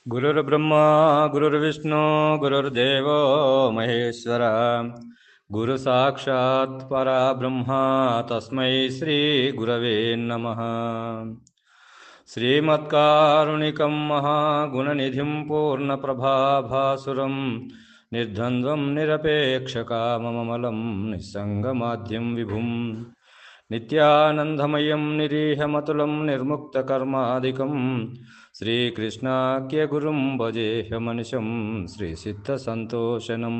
गुरुर्ब्रह्मा गुरुर्विष्णु गुरुर्देवो महेश्वर गुरु साक्षात् परब्रह्म तस्मै श्री गुरवे नमः। श्रीमत्कारुणिकं महागुणनिधिं पूर्णप्रभाभासुरं निर्द्वन्द्वं निरपेक्षकाममलं निस्सङ्गमाद्यं विभुं नित्यानन्दमयं निरीहमतुलं निर्मुक्तकर्मादिकं श्रीकृष्णाख्यगुरुं भजेह्यमनिशं श्रीसिद्धसन्तोषनं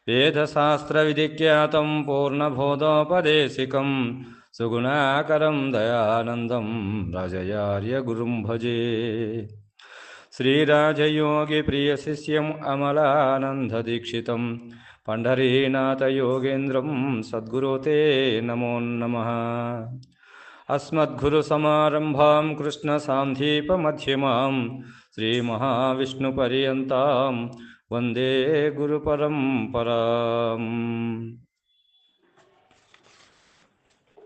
वेदशास्त्रविधिख्यातं पूर्णबोधोपदेशिकं सुगुणाकरं दयानन्दं राजयार्यगुरुं भजे। श्रीराजयोगिप्रियशिष्यम् अमलानन्ददीक्षितं पंढरीनाथयोगेन्द्रं सद्गुरो ते नमो नमः। अस्मद्गुरुसमारम्भां कृष्णसान्धीपमध्यमां श्रीमहाविष्णुपर्यन्तां वन्दे गुरुपरम्पराम्।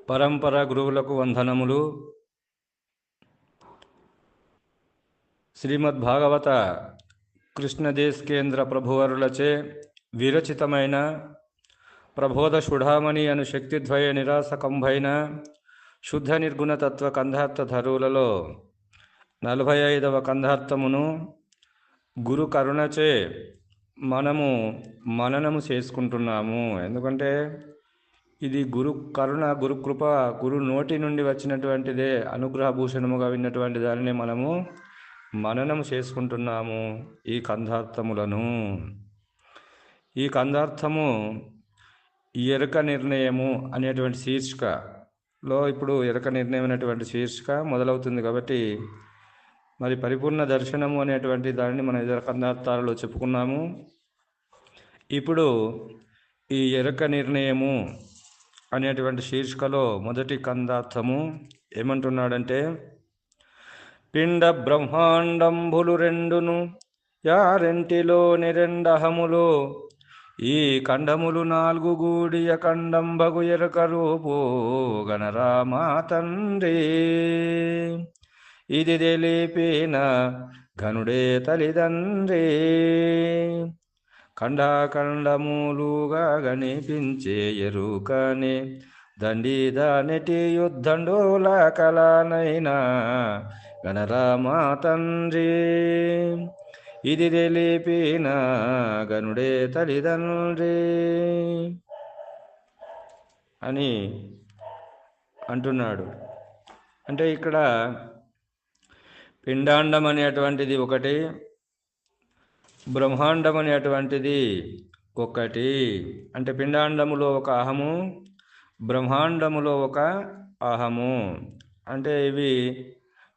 పరంపర గురువులకు వందనములు. శ్రీమద్భాగవత కృష్ణదేశకేంద్ర ప్రభువరులచే విరచితమైన ప్రబోధ శుఢామణి అను శక్తిద్వయ నిరాసకంభైన శుద్ధ నిర్గుణ తత్వ కంధార్థ ధరువులలో 45వ కంధార్థమును గురు కరుణచే మనము మననము చేసుకుంటున్నాము. ఎందుకంటే ఇది గురు కరుణ, గురు కృప, గురు నోటి నుండి వచ్చినటువంటిదే, అనుగ్రహభూషణముగా విన్నటువంటి దానిని మనము మననము చేసుకుంటున్నాము ఈ కందార్థములను. ఈ కందార్థము ఎరుక నిర్ణయము అనేటువంటి శీర్షికలో ఇప్పుడు ఎరుక నిర్ణయం అనేటువంటి శీర్షిక మొదలవుతుంది. కాబట్టి మరి పరిపూర్ణ దర్శనము అనేటువంటి దానిని మనం ఇతర కందార్థాలలో చెప్పుకున్నాము. ఇప్పుడు ఈ ఎరుక నిర్ణయము అనేటువంటి శీర్షికలో మొదటి కందార్థము ఏమంటున్నాడంటే, పిండ బ్రహ్మాండంబులు రెండును యారెంటిలోని రెండహములు ఈ ఖండములు 4 గూడియ ఖండంబగు ఎరుక రూపు గణరామా తండ్రి ఇది తెలిపిన ఘనుడే తల్లిదండ్రి ఖండాఖండములుగా గణిపించే ఎరుకనే దండిదానెటి యుద్ధండోల కళనైనా గణరామా తండ్రి ఇది తెలిపిన గనుడే తల్లిదండ్రి అని అంటున్నాడు. అంటే ఇక్కడ పిండాండం అనేటువంటిది ఒకటి, బ్రహ్మాండం అనేటువంటిది ఒకటి. అంటే పిండాండములో ఒక అహము, బ్రహ్మాండములో ఒక అహము. అంటే ఇవి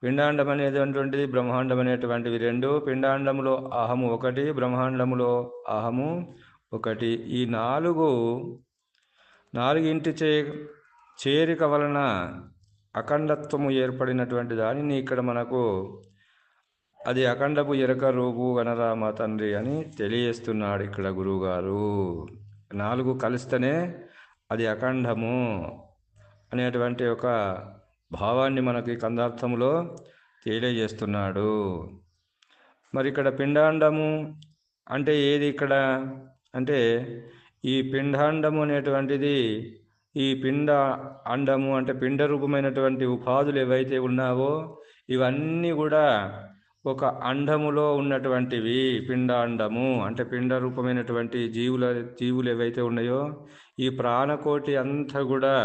పిండాండం అనేటువంటిది, బ్రహ్మాండం అనేటువంటివి రెండు. పిండాండములో అహము ఒకటి, బ్రహ్మాండములో అహము ఒకటి. ఈ నాలుగింటి చేరిక వలన అఖండత్వము ఏర్పడినటువంటి దానిని ఇక్కడ మనకు అది అఖండపు ఎరక రూపు గణరామ తండ్రి అని తెలియజేస్తున్నాడు ఇక్కడ గురువుగారు. 4 కలిస్తేనే అది అఖండము అనేటువంటి ఒక భావాన్ని మనకి కందార్థములో తెలియజేస్తున్నాడు. మరి ఇక్కడ పిండాండము అంటే ఏది ఇక్కడ అంటే, ఈ పిండాండము అనేటువంటిది, ఈ పిండ అండము అంటే పిండ రూపమైనటువంటి ఉపాధులు ఏవైతే ఉన్నావో ఇవన్నీ కూడా ఒక అండములో ఉన్నటువంటివి. పిండాండము అంటే పిండ రూపమైనటువంటి జీవులు ఏవైతే ఉన్నాయో ఈ ప్రాణకోటి అంతా కూడా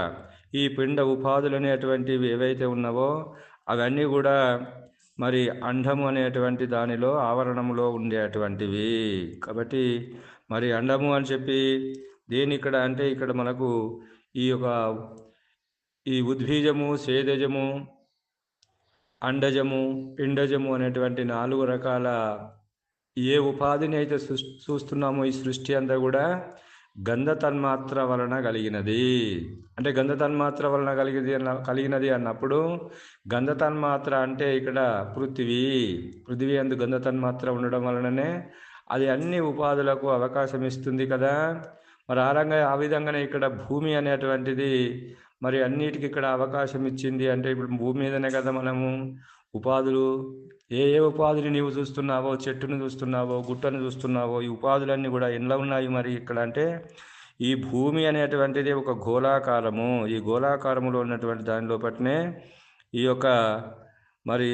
ఈ పిండ ఉపాధులు అనేటువంటివి ఏవైతే ఉన్నావో అవన్నీ కూడా మరి అండము అనేటువంటి దానిలో ఆవరణములో ఉండేటువంటివి. కాబట్టి మరి అండము అని చెప్పి దేని ఇక్కడ అంటే ఇక్కడ మనకు ఈ ఉద్బీజము, సేదజము, అండజము, పిండజము అనేటువంటి 4 రకాల ఏ ఉపాధిని అయితే చూస్తున్నామో ఈ సృష్టి అంతా కూడా గంధ తన్మాత్ర వలన కలిగినది. అంటే గంధ తన్మాత్ర వలన కలిగినది అన్నప్పుడు గంధ తన్మాత్ర అంటే ఇక్కడ పృథివీ అందు గంధ తన్మాత్ర ఉండడం వలననే అది అన్ని ఉపాధులకు అవకాశం ఇస్తుంది కదా. మరి ఆ విధంగానే ఇక్కడ భూమి అనేటువంటిది మరి అన్నిటికీ ఇక్కడ అవకాశం ఇచ్చింది అంటే ఇప్పుడు భూమి మీదనే కదా మనము ఉపాధులు ఏ ఉపాధిని నీవు చూస్తున్నావో, చెట్టును చూస్తున్నావో, గుట్టను చూస్తున్నావో, ఈ ఉపాధులన్నీ కూడా ఎలా ఉన్నాయి మరి ఇక్కడ అంటే ఈ భూమి అనేటువంటిది ఒక గోళాకారము. ఈ గోళాకారములో ఉన్నటువంటి దాని లోపట్నే ఈ యొక్క మరి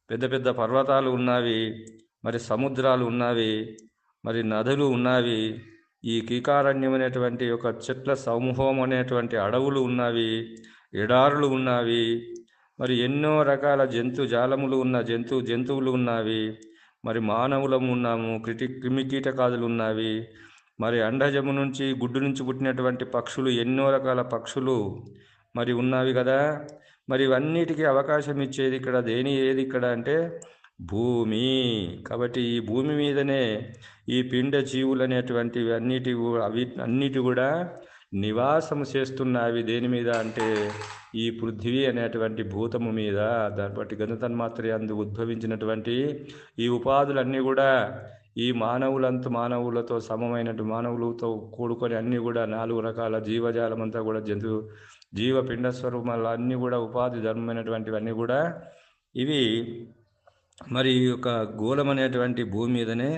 పెద్ద పెద్ద పర్వతాలు ఉన్నవి, మరి సముద్రాలు ఉన్నవి, మరి నదులు ఉన్నవి, ఈ కీకారణ్యం అనేటువంటి ఒక చెట్ల సమూహం అనేటువంటి అడవులు ఉన్నవి, ఎడారులు ఉన్నవి, మరి ఎన్నో రకాల జాలములు ఉన్న జంతువులు ఉన్నవి, మరి మానవులము ఉన్నాము, క్రిమికీటకాదులు ఉన్నవి, మరి అండజము నుంచి గుడ్డు నుంచి పుట్టినటువంటి పక్షులు, ఎన్నో రకాల పక్షులు మరి ఉన్నవి కదా. మరి ఇవన్నిటికీ అవకాశం ఇచ్చేది ఇక్కడ ఏది ఇక్కడ అంటే భూమి. కాబట్టి ఈ భూమి మీదనే ఈ పిండ జీవులు అనేటువంటివి అన్నిటి కూడా నివాసము చేస్తున్నవి. దేని మీద అంటే ఈ పృథ్వీ అనేటువంటి భూతము మీద. దాన్ని బట్టి గణతన్మాత్ర అందు ఉద్భవించినటువంటి ఈ ఉపాధులన్నీ కూడా ఈ మానవులతో మానవులతో కూడుకొని అన్నీ కూడా 4 రకాల జీవజాలం అంతా కూడా జీవ పిండ స్వరూపాలు అన్నీ కూడా ఉపాధి ధర్మమైనటువంటివన్నీ కూడా ఇవి మరి ఈ యొక్క గోళం అనేటువంటి భూమి మీదనే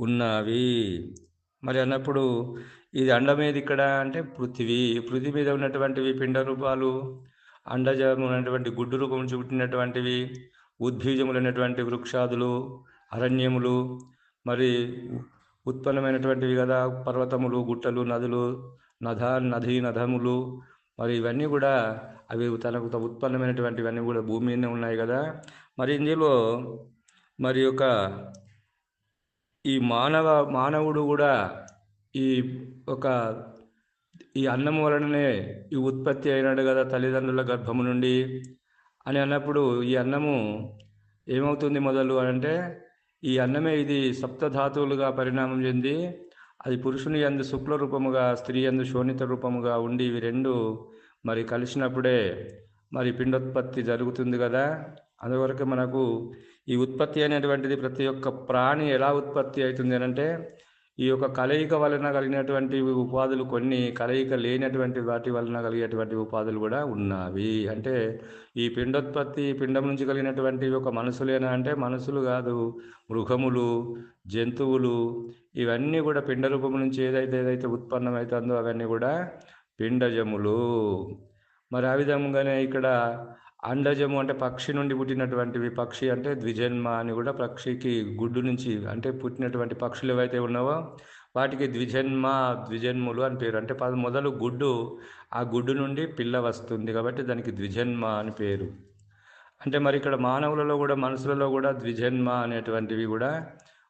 ఉన్నవి. మరి అన్నప్పుడు ఇది అండమేది ఇక్కడ అంటే పృథివీ మీద ఉన్నటువంటివి పిండ రూపాలు, అండజము అనేటువంటి గుడ్డు రూపం పుట్టినటువంటివి, ఉద్భీజములైనటువంటి వృక్షాదులు, అరణ్యములు, మరి ఉత్పన్నమైనటువంటివి కదా పర్వతములు, గుట్టలు, నదులు, నదములు, మరి ఇవన్నీ కూడా అవి తనకు ఉత్పన్నమైనటువంటివన్నీ కూడా భూమి మీదనే ఉన్నాయి కదా. మరి ఇందులో మరి యొక్క ఈ మానవుడు కూడా ఈ అన్నము వలననే ఈ ఉత్పత్తి అయినాడు కదా తల్లిదండ్రుల గర్భము నుండి అని అన్నప్పుడు ఈ అన్నము ఏమవుతుంది మొదలు అంటే ఈ అన్నమే ఇది సప్తధాతువులుగా పరిణామం చెంది అది పురుషుని యందు శుక్ల రూపముగా, స్త్రీ యందు శోణిత రూపముగా ఉండి ఇవి రెండు మరి కలిసినప్పుడే మరి పిండోత్పత్తి జరుగుతుంది కదా. అందువరకు మనకు ఈ ఉత్పత్తి అనేటువంటిది ప్రతి ఒక్క ప్రాణి ఎలా ఉత్పత్తి అవుతుంది అంటే ఈ యొక్క కలయిక వలన కలిగినటువంటి ఉపాధులు, కొన్ని కలయిక లేనటువంటి వాటి వలన కలిగేటువంటి ఉపాధులు కూడా ఉన్నవి. అంటే ఈ పిండోత్పత్తి పిండం నుంచి కలిగినటువంటి ఒక మనుషులేనా అంటే మనుషులు కాదు, మృగములు, జంతువులు ఇవన్నీ కూడా పిండ రూపం నుంచి ఏదైతే ఉత్పన్నమవుతుందో అవన్నీ కూడా పిండజములు. మరి ఆ విధంగానే ఇక్కడ అండజము అంటే పక్షి నుండి పుట్టినటువంటివి. పక్షి అంటే ద్విజన్మ అని కూడా, పక్షికి గుడ్డు నుంచి అంటే పుట్టినటువంటి పక్షులు ఏవైతే ఉన్నావో వాటికి ద్విజన్ములు అని పేరు. అంటే మొదలు గుడ్డు, ఆ గుడ్డు నుండి పిల్ల వస్తుంది కాబట్టి దానికి ద్విజన్మ అని పేరు. అంటే మరి ఇక్కడ మానవులలో కూడా, మనుషులలో కూడా ద్విజన్మ అనేటువంటివి కూడా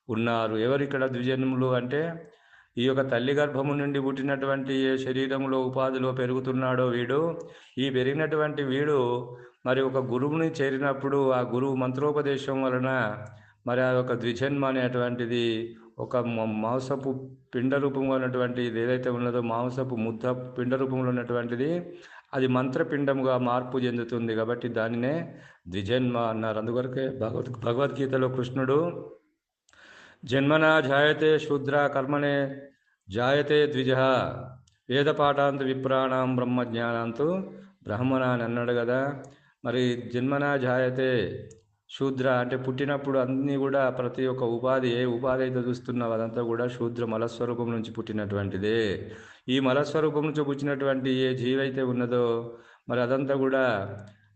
ఉన్నారు. ఎవరు ఇక్కడ ద్విజన్ములు అంటే ఈ యొక్క తల్లి గర్భము నుండి పుట్టినటువంటి ఏ శరీరంలో ఉపాధిలో పెరుగుతున్నాడో ఈ పెరిగినటువంటి వీడు మరి ఒక గురువుని చేరినప్పుడు ఆ గురువు మంత్రోపదేశం వలన మరి ఆ యొక్క ద్విజన్మ అనేటువంటిది ఒక మాంసపు పిండ రూపంలో ఉన్నటువంటి ఏదైతే ఉన్నదో మాంసపు ముద్ద పిండ రూపంలో ఉన్నటువంటిది అది మంత్రపిండముగా మార్పు చెందుతుంది కాబట్టి దానినే ద్విజన్మ అన్నారు. అందువరకే భగవద్గీతలో కృష్ణుడు జన్మనా జాయతే శూద్ర కర్మణే జాయతే ద్విజ వేదపాఠాంతు విప్రాణం బ్రహ్మజ్ఞానాంతు బ్రాహ్మణ అని అన్నాడు కదా. మరి జన్మనా జాయతే శూద్ర అంటే పుట్టినప్పుడు అన్నీ కూడా ప్రతి ఒక్క ఉపాధి, ఏ ఉపాధి అయితే చూస్తున్నావు అదంతా కూడా శూద్ర మలస్వరూపం నుంచి పుట్టినటువంటిదే. ఈ మలస్వరూపం నుంచి పుట్టినటువంటి ఏ జీవైతే ఉన్నదో మరి అదంతా కూడా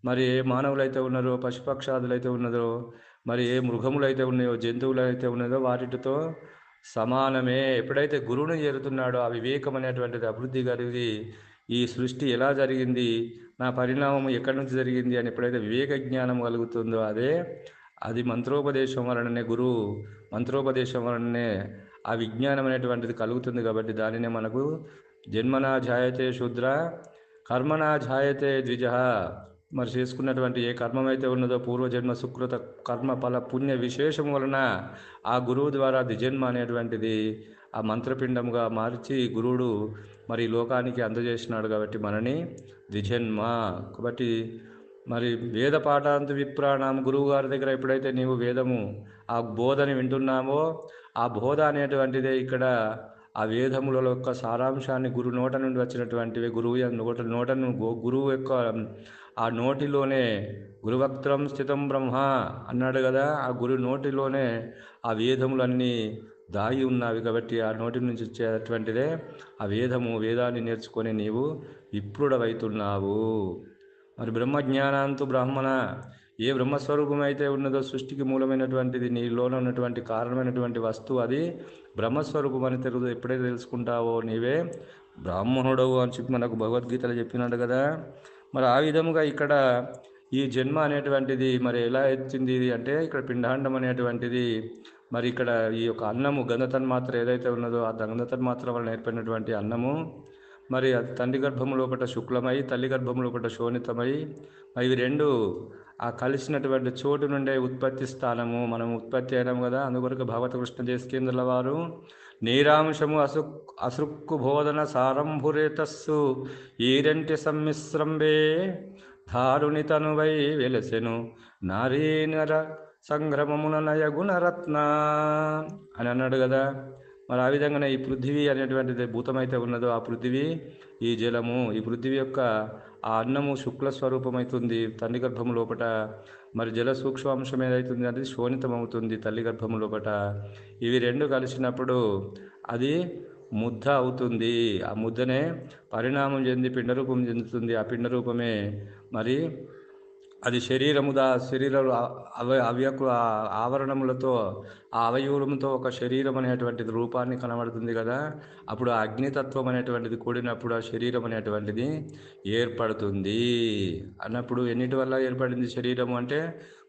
మరి ఏ మానవులైతే ఉన్నారో, పశుపక్షాదులైతే ఉన్నదో, మరి ఏ మృగములైతే ఉన్నాయో, జంతువులు అయితే ఉన్నదో వాటితో సమానమే. ఎప్పుడైతే గురువుని చేరుతున్నాడో ఆ వివేకం అనేటువంటిది అభివృద్ధి కలిగి ఈ సృష్టి ఎలా జరిగింది, నా పరిణామం ఎక్కడి నుంచి జరిగింది అని ఎప్పుడైతే వివేక జ్ఞానం కలుగుతుందో అది మంత్రోపదేశం వలననే, గురువు మంత్రోపదేశం వలననే ఆ విజ్ఞానం అనేటువంటిది కలుగుతుంది. కాబట్టి దానినే మనకు జన్మనా జాయతే శూద్ర కర్మనా జాయతే ద్విజ. మరి చేసుకున్నటువంటి ఏ కర్మమైతే ఉన్నదో పూర్వజన్మ సుకృత కర్మ ఫల పుణ్య విశేషం వలన ఆ గురువు ద్వారా ద్విజన్మ అనేటువంటిది ఆ మంత్రపిండంగా మార్చి గురువుడు మరి లోకానికి అందజేసినాడు కాబట్టి మనని ద్విజన్మ. కాబట్టి మరి వేద పాఠాంతు విప్రాణం, గురువు గారి దగ్గర ఎప్పుడైతే నీవు వేదము ఆ బోధని వింటున్నామో ఆ బోధ అనేటువంటిదే ఇక్కడ ఆ వేదముల యొక్క సారాంశాన్ని గురు నోట నుండి వచ్చినటువంటివి, గురువు యొక్క ఆ నోటిలోనే గురువక్త్రం స్థితం బ్రహ్మ అన్నాడు కదా, ఆ గురు నోటిలోనే ఆ వేదములన్నీ దాగి ఉన్నవి. కాబట్టి ఆ నోటి నుంచి వచ్చేటువంటిదే ఆ వేదాన్ని నేర్చుకొని నీవు విప్రుడవైతున్నావు. మరి బ్రహ్మజ్ఞానాంతు బ్రాహ్మణ, ఏ బ్రహ్మస్వరూపం అయితే ఉన్నదో సృష్టికి మూలమైనటువంటిది, నీలోనే ఉన్నటువంటి కారణమైనటువంటి వస్తువు అది బ్రహ్మస్వరూపం అని ఎప్పుడైతే తెలుసుకుంటావో నీవే బ్రాహ్మణుడవు అని చెప్పి మనకు భగవద్గీతలో చెప్పినాడు కదా. మరి ఆ విధముగా ఇక్కడ ఈ జన్మ అనేటువంటిది మరి ఎలా ఎత్తింది అంటే, ఇక్కడ పిండాండం అనేటువంటిది మరి ఇక్కడ ఈ యొక్క అన్నము గంధతన్మాత్ర ఏదైతే ఉన్నదో ఆ గంధతన్మాత్ర వలన ఏర్పడినటువంటి అన్నము మరి అది తండ్రి గర్భము లోపల శుక్లమై తల్లి గర్భము లోపల శోణితమై ఇవి రెండు ఆ కలిసినటువంటి చోటు నుండే ఉత్పత్తి స్థానము మనం ఉత్పత్తి అయినాము కదా. అందుకొరకు భగవత కృష్ణ దేశకేంద్రుల వారు నీరాంశము అసృక్కు బోధన సారంభురేతస్సు ఈరెంటి సమ్మిశ్రంబే ధారుని తనువై వెలసెను నారీనర సంగ్రమమున నయగుణరత్న అని అన్నాడు కదా. మరి ఆ విధంగానే ఈ పృథివీ అనేటువంటిది భూతమైతే ఉన్నదో ఆ పృథివీ, ఈ జలము, ఈ పృథివీ యొక్క ఆ అన్నము శుక్ల స్వరూపమవుతుంది తండ్రి గర్భము లోపట. మరి జల సూక్ష్మాంశం ఏదైతుంది అది శోణితమవుతుంది తల్లి గర్భము లోపట. ఇవి రెండు కలిసినప్పుడు అది ముద్ద అవుతుంది. ఆ ముద్దనే పరిణామం చెంది పిండరూపం చెందుతుంది. ఆ పిండరూపమే మరి అది శరీర ఆవరణములతో ఆ అవయవములతో ఒక శరీరం అనేటువంటిది రూపాన్ని కనబడుతుంది కదా. అప్పుడు ఆ అగ్నితత్వం అనేటువంటిది కూడినప్పుడు ఆ శరీరం అనేటువంటిది ఏర్పడుతుంది. అన్నప్పుడు ఎన్నిటి వల్ల ఏర్పడింది శరీరము అంటే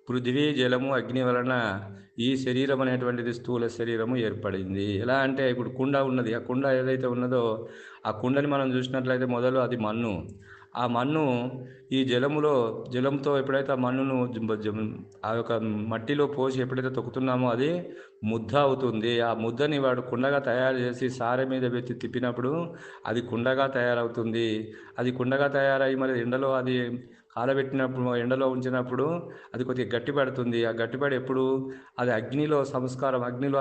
పృథివీ జలము అగ్ని వలన ఈ శరీరం అనేటువంటిది స్థూల శరీరము ఏర్పడింది. ఎలా అంటే ఇప్పుడు కుండ ఉన్నది, ఆ కుండ ఏదైతే ఉన్నదో ఆ కుండని మనం చూసినట్లయితే మొదలు అది మన్ను. ఆ మన్ను ఈ జలంతో ఎప్పుడైతే ఆ మన్నును ఆ యొక్క మట్టిలో పోసి ఎప్పుడైతే తొక్కుతున్నామో అది ముద్ద అవుతుంది. ఆ ముద్దని వాడు కుండగా తయారు చేసి సారె మీద పెట్టి తిప్పినప్పుడు అది కుండగా తయారవుతుంది. అది కుండగా తయారయ్యి మరి ఎండలో అది కాలబెట్టినప్పుడు ఎండలో ఉంచినప్పుడు అది కొద్దిగా గట్టిపడుతుంది. ఆ గట్టిపడి ఎప్పుడు అది అగ్నిలో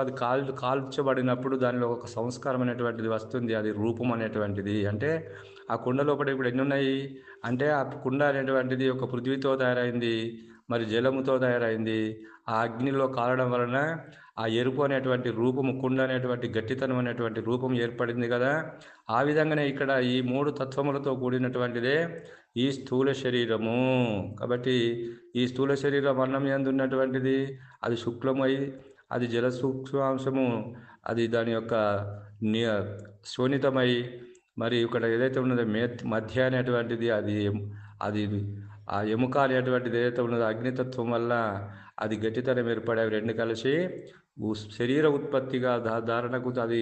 అది కాల్చబడినప్పుడు దానిలో ఒక సంస్కారం అనేటువంటిది వస్తుంది. అది రూపం అనేటువంటిది. అంటే ఆ కుండ లోపల ఇప్పుడు ఎన్ని ఉన్నాయి అంటే ఆ కుండ అనేటువంటిది ఒక పృథ్వీతో తయారైంది, మరి జలముతో తయారైంది. ఆ అగ్నిలో కాలడం వలన ఆ ఎరుపు అనేటువంటి రూపము, కుండ అనేటువంటి గట్టితనం అనేటువంటి రూపం ఏర్పడింది కదా. ఆ విధంగానే ఇక్కడ ఈ మూడు తత్వములతో కూడినటువంటిదే ఈ స్థూల శరీరము. కాబట్టి ఈ స్థూల శరీరం అన్నం యందు ఉన్నటువంటిది అది శుక్లమై అది జల సూక్ష్మాంశము అది దాని యొక్క శోణితమై మరి ఇక్కడ ఏదైతే ఉన్నదో మధ్య అనేటువంటిది అది అది ఆ ఎముక అనేటువంటిది ఏదైతే ఉన్నదో అగ్నితత్వం వల్ల అది గట్టితనం ఏర్పడే రెండు కలిసి శరీర ఉత్పత్తిగా ధారణకు అది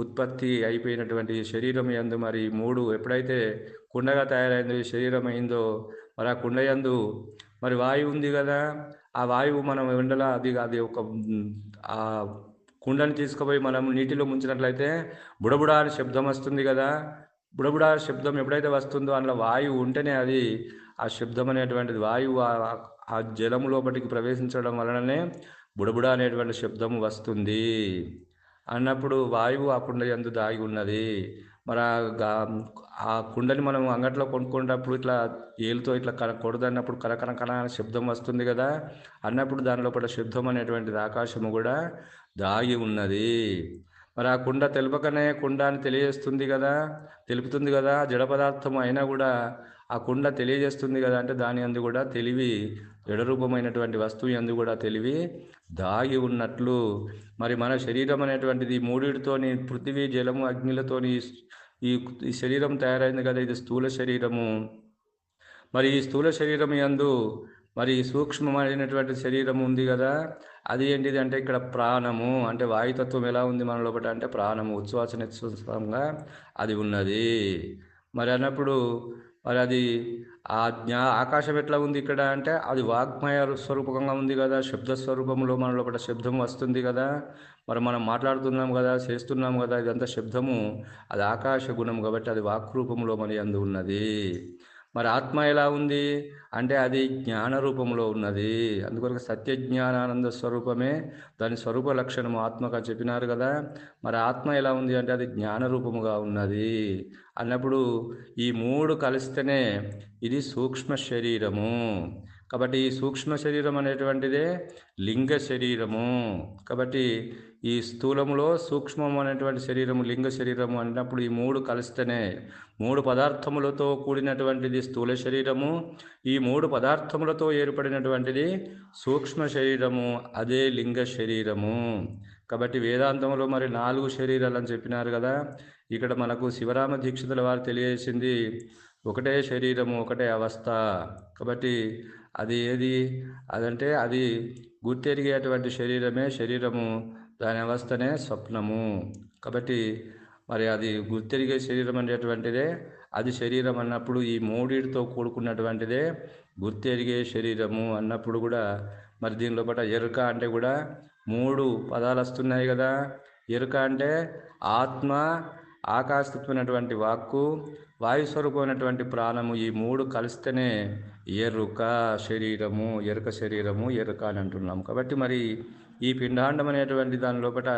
ఉత్పత్తి అయిపోయినటువంటి శరీరం యందు మరి మూడు ఎప్పుడైతే కుండగా తయారైందో ఈ శరీరం అయిందో మరి ఆ కుండ యందు మరి వాయువు ఉంది కదా. ఆ వాయువు మనం ఎండల అది ఒక ఆ కుండని తీసుకుపోయి మనం నీటిలో ముంచినట్లయితే బుడబుడా అని శబ్దం వస్తుంది కదా. బుడబుడా శబ్దం ఎప్పుడైతే వస్తుందో అందులో వాయువు ఉంటేనే అది ఆ శబ్దం అనేటువంటిది వాయువు ఆ జలము లోపలికి ప్రవేశించడం వలననే బుడబుడా అనేటువంటి శబ్దము వస్తుంది. అన్నప్పుడు వాయువు ఆ కుండ యందు దాగి ఉన్నది. మరి ఆ కుండని మనం అంగట్లో కొనుక్కునేటప్పుడు ఇట్లా ఏలుతో ఇట్లా కొడదన్నప్పుడు కరకర అనే శబ్దం వస్తుంది కదా. అన్నప్పుడు దాని లోపల శబ్దం అనేటువంటిది ఆకాశము కూడా దాగి ఉన్నది. మరి ఆ కుండ తెలుపకనే కుండ అని తెలుపుతుంది కదా. జడ పదార్థం అయినా కూడా ఆ కుండ తెలియజేస్తుంది కదా. అంటే దాని అందు కూడా తెలివి, జడరూపమైనటువంటి వస్తువు అందు కూడా తెలివి దాగి ఉన్నట్లు మరి మన శరీరం అనేటువంటిది మూడిటితోని పృథివీ జలము అగ్నిలతోని ఈ శరీరం తయారైంది కదా. ఇది స్థూల శరీరము. మరి ఈ స్థూల శరీరం యందు మరి సూక్ష్మమైనటువంటి శరీరం ఉంది కదా. అది ఏంటిది అంటే ఇక్కడ ప్రాణము అంటే వాయుతత్వం ఎలా ఉంది మన లోపల అంటే ప్రాణము ఉచ్ఛ్వాస నిశ్వాసంగా అది ఉన్నది. మరి అన్నప్పుడు మరి అది ఆకాశం ఎట్లా ఉంది ఇక్కడ అంటే అది వాగ్మయ స్వరూపంగా ఉంది కదా. శబ్ద స్వరూపంలో మన లోపల శబ్దం వస్తుంది కదా. మరి మనం మాట్లాడుతున్నాం కదా, చేస్తున్నాం కదా, ఇదంతా శబ్దము అది ఆకాశ గుణం కాబట్టి అది వాక్ రూపంలో మన యందు ఉన్నది. మరి ఆత్మ ఎలా ఉంది అంటే అది జ్ఞాన రూపంలో ఉన్నది. అందుకొరకు సత్య జ్ఞానానంద స్వరూపమే దాని స్వరూప లక్షణము ఆత్మగా చెప్పినారు కదా. మరి ఆత్మ ఎలా ఉంది అంటే అది జ్ఞాన రూపముగా ఉన్నది అన్నప్పుడు ఈ మూడు కలిస్తేనే ఇది సూక్ష్మ శరీరము. కాబట్టి ఈ సూక్ష్మ శరీరం అనేటువంటిదే లింగ శరీరము. కాబట్టి ఈ స్థూలములో సూక్ష్మం అనేటువంటి శరీరము లింగ శరీరము అన్నప్పుడు ఈ మూడు కలిస్తేనే మూడు పదార్థములతో కూడినటువంటిది స్థూల శరీరము, ఈ మూడు పదార్థములతో ఏర్పడినటువంటిది సూక్ష్మ శరీరము, అదే లింగ శరీరము. కాబట్టి వేదాంతంలో మరి 4 శరీరాలు అని చెప్పినారు కదా. ఇక్కడ మనకు శివరామ దీక్షితుల వారు తెలియజేసింది ఒకటే శరీరము ఒకటే అవస్థ. కాబట్టి అది ఏది అదంటే అది గుర్తెరిగేటువంటి శరీరమే శరీరము, దాని అవస్థనే స్వప్నము. కాబట్టి మరి అది గుర్తెరిగే శరీరం అనేటువంటిదే అది శరీరం అన్నప్పుడు ఈ మూడిటితో కూడుకున్నటువంటిదే గుర్తెరిగే శరీరము అన్నప్పుడు కూడా మరి దీని లోపల ఎరుక అంటే కూడా 3 పదాలు వస్తున్నాయి కదా. ఎరుక అంటే ఆత్మ, ఆకాశతత్వమైనటువంటి వాక్కు, వాయుస్వరూపమైనటువంటి ప్రాణము, ఈ 3 కలిస్తేనే ఎరుక శరీరము, ఎరుక శరీరము, ఎరుక అని అంటున్నాం. కాబట్టి మరి ఈ పిండాండం అనేటువంటి దాని లోపల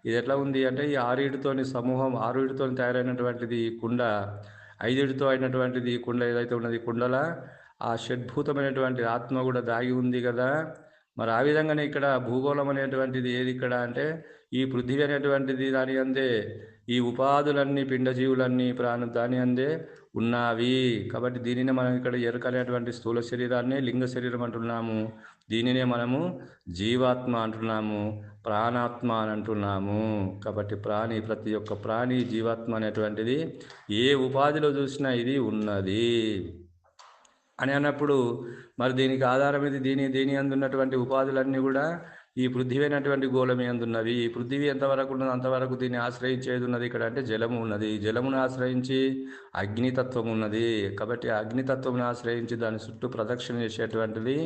ఇది ఎట్లా ఉంది అంటే ఈ 6 సమూహం 6 తయారైనటువంటిది కుండ, 5 అయినటువంటిది కుండ ఏదైతే ఉన్నది కుండల ఆ షడ్భూతమైనటువంటి ఆత్మ కూడా దాగి ఉంది కదా. మరి ఆ విధంగానే ఇక్కడ భూగోళం అనేటువంటిది ఏది ఇక్కడ అంటే ఈ పృథివీ అనేటువంటిది దాని అందే ఈ ఉపాధులన్నీ పిండజీవులన్నీ ప్రాణం దాని అందే ఉన్నవి. కాబట్టి దీనినే మనం ఇక్కడ ఎరుక అనేటువంటి స్థూల శరీరాన్ని లింగ శరీరం అంటున్నాము. దీనినే మనము జీవాత్మ అంటున్నాము, ప్రాణాత్మ అని అంటున్నాము. కాబట్టి ప్రతి ఒక్క ప్రాణి జీవాత్మ అనేటువంటిది ఏ ఉపాధిలో చూసినా ఇది ఉన్నది అని అన్నప్పుడు మరి దీనికి ఆధారం ఇది దీని అందున్నటువంటి ఉపాధులన్నీ కూడా ఈ పృథివీ అయినటువంటి గోళం అందున్నవి. ఈ పృథివీ ఎంతవరకు ఉన్నదో అంతవరకు దీన్ని ఆశ్రయించేది ఉన్నది ఇక్కడ అంటే జలము ఉన్నది. జలమును ఆశ్రయించి అగ్నితత్వం ఉన్నది. కాబట్టి అగ్నితత్వమును ఆశ్రయించి దాని చుట్టూ ప్రదక్షిణ చేసేటువంటిది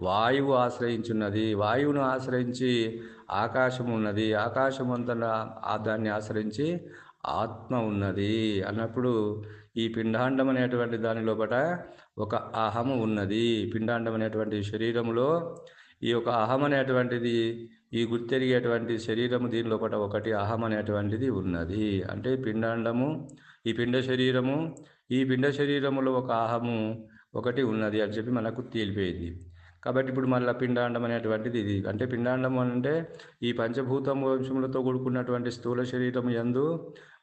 వాయువు ఆశ్రయించున్నది. వాయువును ఆశ్రయించి ఆకాశం ఉన్నది. ఆకాశం అంతా దాన్ని ఆశ్రయించి ఆత్మ ఉన్నది అన్నప్పుడు ఈ పిండాండం అనేటువంటి దాని లోపల ఒక అహము ఉన్నది. పిండాండం అనేటువంటి శరీరములో ఈ యొక్క అహం అనేటువంటిది ఈ గుర్తెరిగేటువంటి శరీరము దీని లోపల ఒకటి అహం అనేటువంటిది ఉన్నది. అంటే పిండాండము ఈ పిండ శరీరము ఈ పిండ శరీరములో ఒక అహము ఒకటి ఉన్నది అని చెప్పి మనకు తేలిపోయింది. కాబట్టి ఇప్పుడు మళ్ళీ పిండాండం అనేటువంటిది ఇది. అంటే పిండాండం అంటే ఈ పంచభూతం వంశములతో కూడుకున్నటువంటి స్థూల శరీరము యందు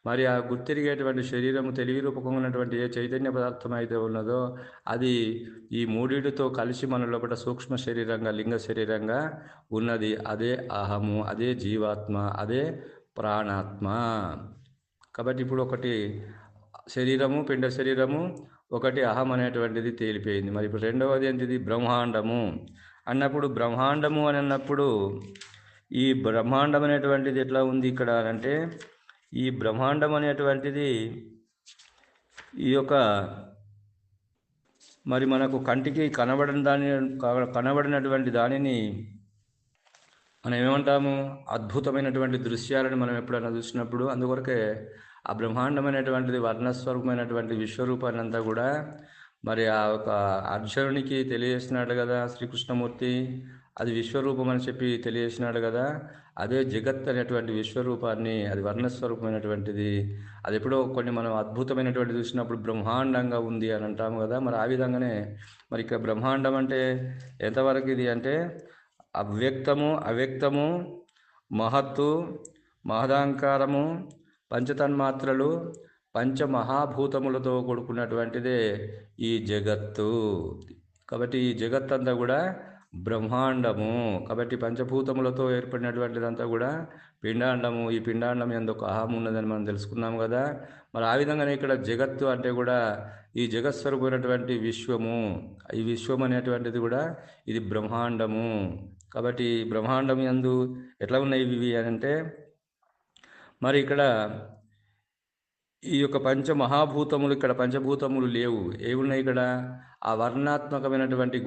మరి ఆ గుర్తిరిగేటువంటి శరీరము తెలివి రూపకంగా ఉన్నటువంటి ఏ చైతన్య పదార్థం అయితే ఉన్నదో అది ఈ మూడిటితో కలిసి మన లోపల సూక్ష్మ శరీరంగా లింగ శరీరంగా ఉన్నది. అదే అహము, అదే జీవాత్మ, అదే ప్రాణాత్మ. కాబట్టి ఇప్పుడు ఒకటి శరీరము పిండ శరీరము ఒకటి అహం అనేటువంటిది తేలిపోయింది. మరి ఇప్పుడు రెండవది ఏంటిది బ్రహ్మాండము అన్నప్పుడు బ్రహ్మాండము అని అన్నప్పుడు ఈ బ్రహ్మాండం అనేటువంటిది ఎట్లా ఉంది ఇక్కడ అంటే ఈ బ్రహ్మాండం అనేటువంటిది ఈ యొక్క మరి మనకు కంటికి కనబడినటువంటి దానిని మనం ఏమంటాము అద్భుతమైనటువంటి దృశ్యాలను మనం ఎప్పుడైనా చూసినప్పుడు అందుకొరకే ఆ బ్రహ్మాండం అనేటువంటిది వర్ణస్వరూపమైనటువంటి విశ్వరూపాన్ని అంతా కూడా మరి ఆ ఒక అర్జునునికి తెలియజేసినాడు కదా శ్రీకృష్ణమూర్తి. అది విశ్వరూపం అని చెప్పి తెలియజేసినాడు కదా. అదే జగత్ అనేటువంటి విశ్వరూపాన్ని అది వర్ణస్వరూపమైనటువంటిది అది ఎప్పుడో కొన్ని మనం అద్భుతమైనటువంటి చూసినప్పుడు బ్రహ్మాండంగా ఉంది అని అంటాము కదా. మరి ఆ విధంగానే మరి ఇక్కడ బ్రహ్మాండం అంటే ఎంతవరకు ఇది అంటే అవ్యక్తము మహత్తు మహదాంకారము పంచతన్మాత్రలు పంచమహాభూతములతో కూడుకున్నటువంటిదే ఈ జగత్తు. కాబట్టి ఈ జగత్తంతా కూడా బ్రహ్మాండము. కాబట్టి పంచభూతములతో ఏర్పడినటువంటిదంతా కూడా పిండాండము. ఈ పిండాండం ఎందుకు అహం ఉన్నదని మనం తెలుసుకున్నాం కదా. మరి ఆ విధంగానే ఇక్కడ జగత్తు అంటే కూడా ఈ జగత్స్వరూపమైనటువంటి విశ్వము. ఈ విశ్వం అనేటువంటిది కూడా ఇది బ్రహ్మాండము. కాబట్టి బ్రహ్మాండం యందు ఎట్లా ఉన్నాయి ఇవి అని అంటే మరి ఇక్కడ ఈ యొక్క పంచమహాభూతములు ఇక్కడ పంచభూతములు లేవు. ఏమున్నాయి ఇక్కడ ఆ వర్ణాత్మకమైనటువంటి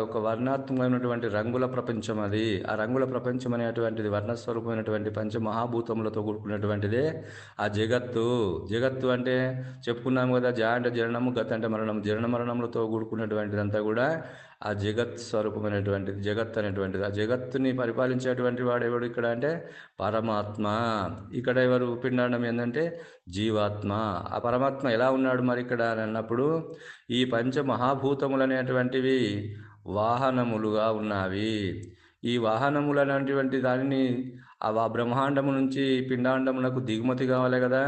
ఒక వర్ణాత్మకమైనటువంటి రంగుల ప్రపంచం అది. ఆ రంగుల ప్రపంచం అనేటువంటిది వర్ణస్వరూపమైనటువంటి పంచమహాభూతములతో కూడుకున్నటువంటిదే ఆ జగత్తు. జగత్తు అంటే చెప్పుకున్నాము కదా, జ అంటే జననము, గత్ అంటే మరణం. జనన మరణములతో కూడుకున్నటువంటిదంతా కూడా ఆ జగత్ స్వరూపమైనటువంటిది, జగత్ అనేటువంటిది. ఆ జగత్తుని పరిపాలించేటువంటి వాడు ఎవడు ఇక్కడ అంటే పరమాత్మ. ఇక్కడ ఎవరు పిండాండం ఏంటంటే జీవాత్మ. ఆ పరమాత్మ ఎలా ఉన్నాడు మరి ఇక్కడ అని అన్నప్పుడు, ఈ పంచమహాభూతములు అనేటువంటివి వాహనములుగా ఉన్నవి. ఈ వాహనములు అనేటువంటి దానిని ఆ బ్రహ్మాండము నుంచి పిండాండమునకు దిగుమతి కావాలి కదా.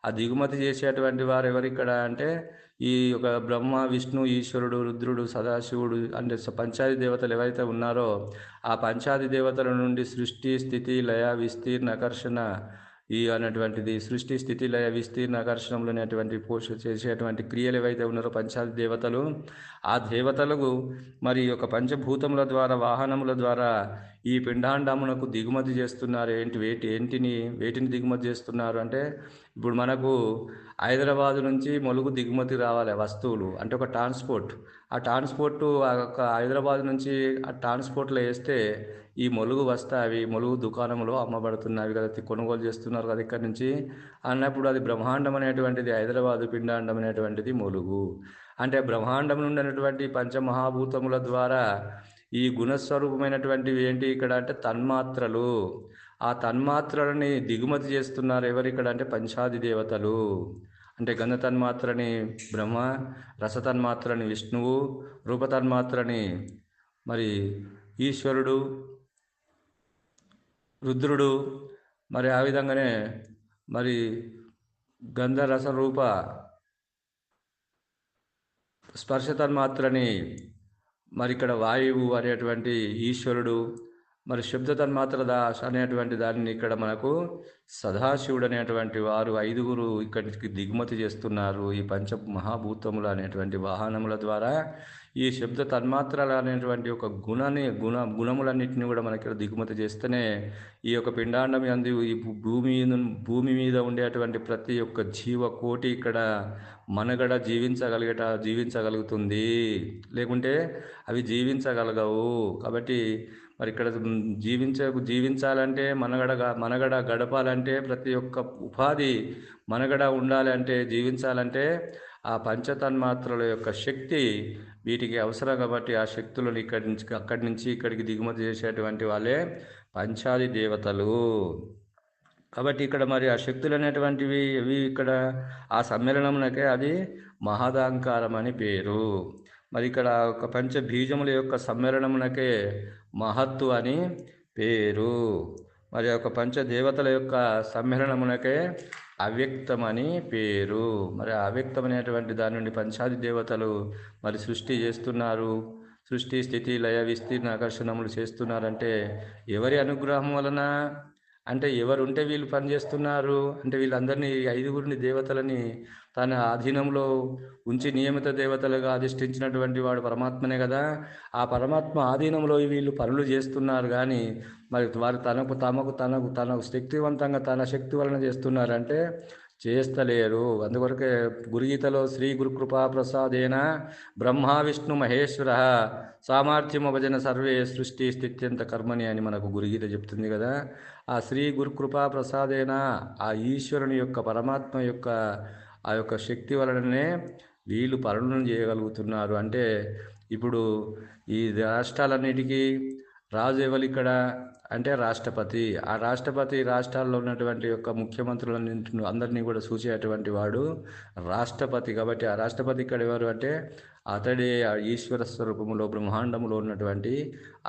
ఆ దిగుమతి చేసేటువంటి వారు ఎవరిక్కడ అంటే ఈ యొక్క బ్రహ్మ, విష్ణు, ఈశ్వరుడు, రుద్రుడు, సదాశివుడు అంటే పంచాది దేవతలు ఎవరైతే ఉన్నారో ఆ పంచాది దేవతల నుండి సృష్టి, స్థితి, లయ, విస్తీర్ణ, ఆకర్షణ ఈ అనేటువంటిది సృష్టి, స్థితి, లయ, విస్తీర్ణ, ఆకర్షణలు అనేటువంటి చేసేటువంటి క్రియలు ఏవైతే ఉన్నారో పంచాది దేవతలు, ఆ దేవతలకు మరి యొక్క పంచభూతముల ద్వారా, వాహనముల ద్వారా ఈ పిండాండమునకు దిగుమతి చేస్తున్నారు. వేటిని దిగుమతి చేస్తున్నారు అంటే, ఇప్పుడు మనకు హైదరాబాద్ నుంచి ములుగు దిగుమతి రావాలి వస్తువులు అంటే ఒక ట్రాన్స్పోర్ట్. ఆ ట్రాన్స్పోర్ట్ హైదరాబాద్ నుంచి ఆ ట్రాన్స్పోర్ట్లో వేస్తే ఈ ములుగు వస్తాయి, ములుగు దుకాణంలో అమ్మబడుతున్నవి కదా, కొనుగోలు చేస్తున్నారు కదా ఇక్కడ నుంచి అన్నప్పుడు అది బ్రహ్మాండం అనేటువంటిది హైదరాబాదు, పిండాండం అనేటువంటిది ములుగు. అంటే బ్రహ్మాండం నుండి అనేటువంటి పంచమహాభూతముల ద్వారా ఈ గుణస్వరూపమైనటువంటివి ఏంటి ఇక్కడ అంటే తన్మాత్రలు. ఆ తన్మాత్రలని దిగుమతి చేస్తున్నారు ఎవరిక్కడ అంటే పంచాది దేవతలు. అంటే గంధ తన్మాత్రని బ్రహ్మ, రసతన్మాత్రని విష్ణువు, రూపతన్మాత్రని మరి ఈశ్వరుడు, రుద్రుడు, మరి ఆ విధంగానే మరి గంధరస రూప స్పర్శ తన్మాత్రని మరి ఇక్కడ వాయువు అనేటువంటి ఈశ్వరుడు, మరి శబ్ద తన్మాత్ర అనేటువంటి దానిని ఇక్కడ మనకు సదాశివుడు అనేటువంటి వారు ఐదుగురు ఇక్కడికి దిగుమతి చేస్తున్నారు. ఈ పంచ మహాభూతములు అనేటువంటి వాహనముల ద్వారా ఈ శబ్ద తన్మాత్రలు అనేటువంటి ఒక గుణములన్నింటినీ కూడా మనకి ఇక్కడ దిగుమతి చేస్తేనే ఈ యొక్క పిండాండం యందు ఈ భూమి మీద ఉండేటువంటి ప్రతి ఒక్క జీవకోటి ఇక్కడ మనగడ జీవించగలుగుతుంది. లేకుంటే అవి జీవించగలగవు. కాబట్టి మరి ఇక్కడ జీవించాలంటే మనగడ గడపాలంటే ప్రతి ఒక్క ఉపాధి మనగడ ఉండాలంటే జీవించాలంటే ఆ పంచతన్మాత్రల యొక్క శక్తి వీటికి అవసరం. కాబట్టి ఆ శక్తులను అక్కడి నుంచి ఇక్కడికి దిగుమతి చేసేటువంటి వాళ్ళే పంచాది దేవతలు. కాబట్టి ఇక్కడ మరి ఆ శక్తులు అనేటువంటివి ఇవి ఇక్కడ ఆ సమ్మేళనమునకే అది మహదాంకారం అని పేరు. మరి ఇక్కడ ఒక పంచబీజముల యొక్క సమ్మేళనమునకే మహత్తు అని పేరు. మరి ఒక పంచదేవతల యొక్క సమ్మేళనమునకే అవ్యక్తం అని పేరు. మరి అవ్యక్తం అనేటువంటి దాని నుండి పంచాది దేవతలు మరి సృష్టి చేస్తున్నారు. సృష్టి, స్థితి, లయ, విస్తీర్ణ, ఆకర్షణములు చేస్తున్నారంటే ఎవరి అనుగ్రహం వలన అంటే ఎవరు ఉంటే వీళ్ళు పనిచేస్తున్నారు అంటే వీళ్ళందరినీ ఐదుగురిని దేవతలని తన ఆధీనంలో ఉంచి నియమిత దేవతలుగా అధిష్ఠించినటువంటి వాడు పరమాత్మనే కదా. ఆ పరమాత్మ ఆధీనంలో వీళ్ళు పనులు చేస్తున్నారు. కానీ మరి వారు తనకు శక్తివంతంగా తన శక్తి వలన చేస్తున్నారంటే చేస్తలేరు. అందుకొరకే గురుగీతలో శ్రీ గురుకృపా ప్రసాదేన బ్రహ్మ విష్ణు మహేశ్వర సామర్థ్యము భజన సర్వే సృష్టి స్థిత్యంత కర్మని అని మనకు గురుగీత చెప్తుంది కదా. ఆ శ్రీ గురుకృపా ప్రసాదేన ఆ ఈశ్వరుని యొక్క పరమాత్మ యొక్క ఆ యొక్క శక్తి వలననే వీళ్ళు పనులను చేయగలుగుతున్నారు. అంటే ఇప్పుడు ఈ రాష్ట్రాలన్నిటికీ రాజు ఎవరు ఇక్కడ అంటే రాష్ట్రపతి. ఆ రాష్ట్రపతి రాష్ట్రాల్లో ఉన్నటువంటి యొక్క ముఖ్యమంత్రులన్నింటిని అందరినీ కూడా చూసేటువంటి వాడు రాష్ట్రపతి. కాబట్టి ఆ రాష్ట్రపతి ఇక్కడ ఎవరు అంటే అతడే ఆ ఈశ్వర స్వరూపములో బ్రహ్మాండములో ఉన్నటువంటి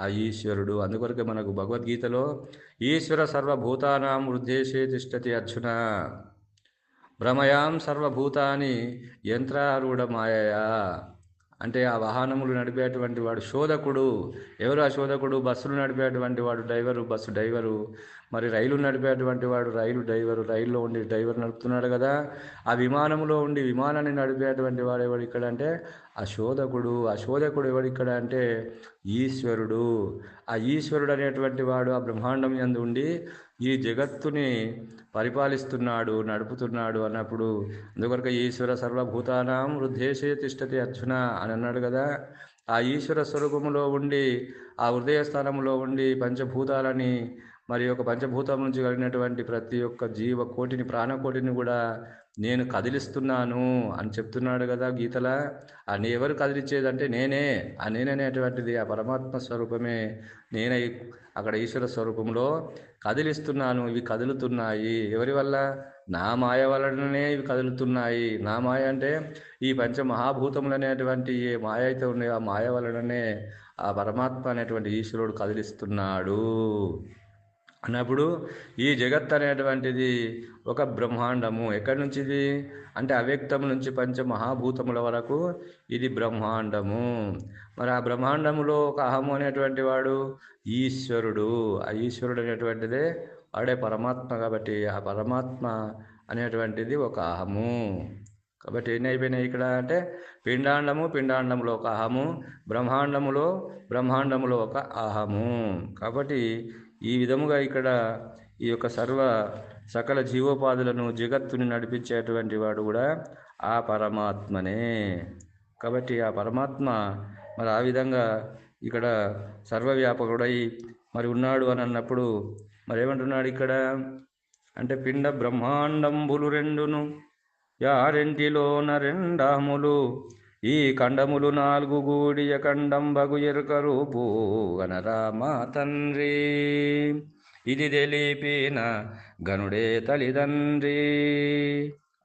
ఆ ఈశ్వరుడు. అందుకొరకే మనకు భగవద్గీతలో ఈశ్వర సర్వభూతానాం హృద్దేశే తిష్టతి అర్జున భ్రమయాం సర్వభూతాని యంత్రారూఢ మాయయా. అంటే ఆ వాహనములు నడిపేటువంటి వాడు శోధకుడు. ఎవరు ఆ శోధకుడు? బస్సులు నడిపేటువంటి వాడు డ్రైవరు, బస్సు డ్రైవరు. మరి రైలు నడిపేటువంటి వాడు రైల్లో ఉండి డ్రైవర్ నడుపుతున్నాడు కదా. ఆ విమానంలో ఉండి విమానాన్ని నడిపేటువంటి వాడు ఎవడు ఇక్కడ అంటే ఆ శోధకుడు ఎవడు ఇక్కడ అంటే ఈశ్వరుడు. ఆ ఈశ్వరుడు అనేటువంటి వాడు ఆ బ్రహ్మాండం యందు ఉండి ఈ జగత్తుని పరిపాలిస్తున్నాడు, నడుపుతున్నాడు అన్నప్పుడు అందుకొరకు ఈశ్వర సర్వభూతానాం హృదయేశే తిష్టతి అర్జున అని అన్నాడు కదా. ఆ ఈశ్వర స్వరూపములో ఉండి ఆ హృదయ స్థానంలో ఉండి పంచభూతాలని మరి యొక్క పంచభూతం నుంచి కలిగినటువంటి ప్రతి ఒక్క జీవ కోటిని ప్రాణకోటిని కూడా నేను కదిలిస్తున్నాను అని చెప్తున్నాడు కదా గీతల. ఆ ఎవరు కదిలించేదంటే నేనే. ఆ నేననేటువంటిది ఆ పరమాత్మ స్వరూపమే. నేనై అక్కడ ఈశ్వర స్వరూపంలో కదిలిస్తున్నాను. ఇవి కదులుతున్నాయి ఎవరి వల్ల? నా మాయ వలననే ఇవి కదులుతున్నాయి. నా మాయ అంటే ఈ పంచమహాభూతములు అనేటువంటి ఏ మాయ అయితే ఉన్నాయో ఆ మాయ వలననే ఆ పరమాత్మ అనేటువంటి ఈశ్వరుడు కదిలిస్తున్నాడు అన్నప్పుడు ఈ జగత్ అనేటువంటిది ఒక బ్రహ్మాండము. ఎక్కడి నుంచి ఇది అంటే అవ్యక్తం నుంచి పంచమహాభూతముల వరకు ఇది బ్రహ్మాండము. మరి ఆ బ్రహ్మాండములో ఒక అహము అనేటువంటి వాడు ఈశ్వరుడు. ఆ ఈశ్వరుడు అనేటువంటిదే వాడే పరమాత్మ. కాబట్టి ఆ పరమాత్మ అనేటువంటిది ఒక అహము. కాబట్టి ఎన్ని అయిపోయినాయి ఇక్కడ అంటే పిండాండములో ఒక అహము, బ్రహ్మాండములో ఒక అహము. కాబట్టి ఈ విధముగా ఇక్కడ ఈ యొక్క సకల జీవోపాధులను జగత్తుని నడిపించేటువంటి వాడు కూడా ఆ పరమాత్మనే. కాబట్టి ఆ పరమాత్మ మరి ఆ విధంగా ఇక్కడ సర్వవ్యాపకుడై మరి ఉన్నాడు అని అన్నప్పుడు మరి ఏమంటున్నాడు ఇక్కడ అంటే పిండ బ్రహ్మాండంబులు రెండును యారెంటిలోన రెండములు ఈ కండములు 4 గూడియ కండంబగు ఎరుక రూపు గణరామా తండ్రి ఇది తెలిపిన గనుడే తల్లిదండ్రి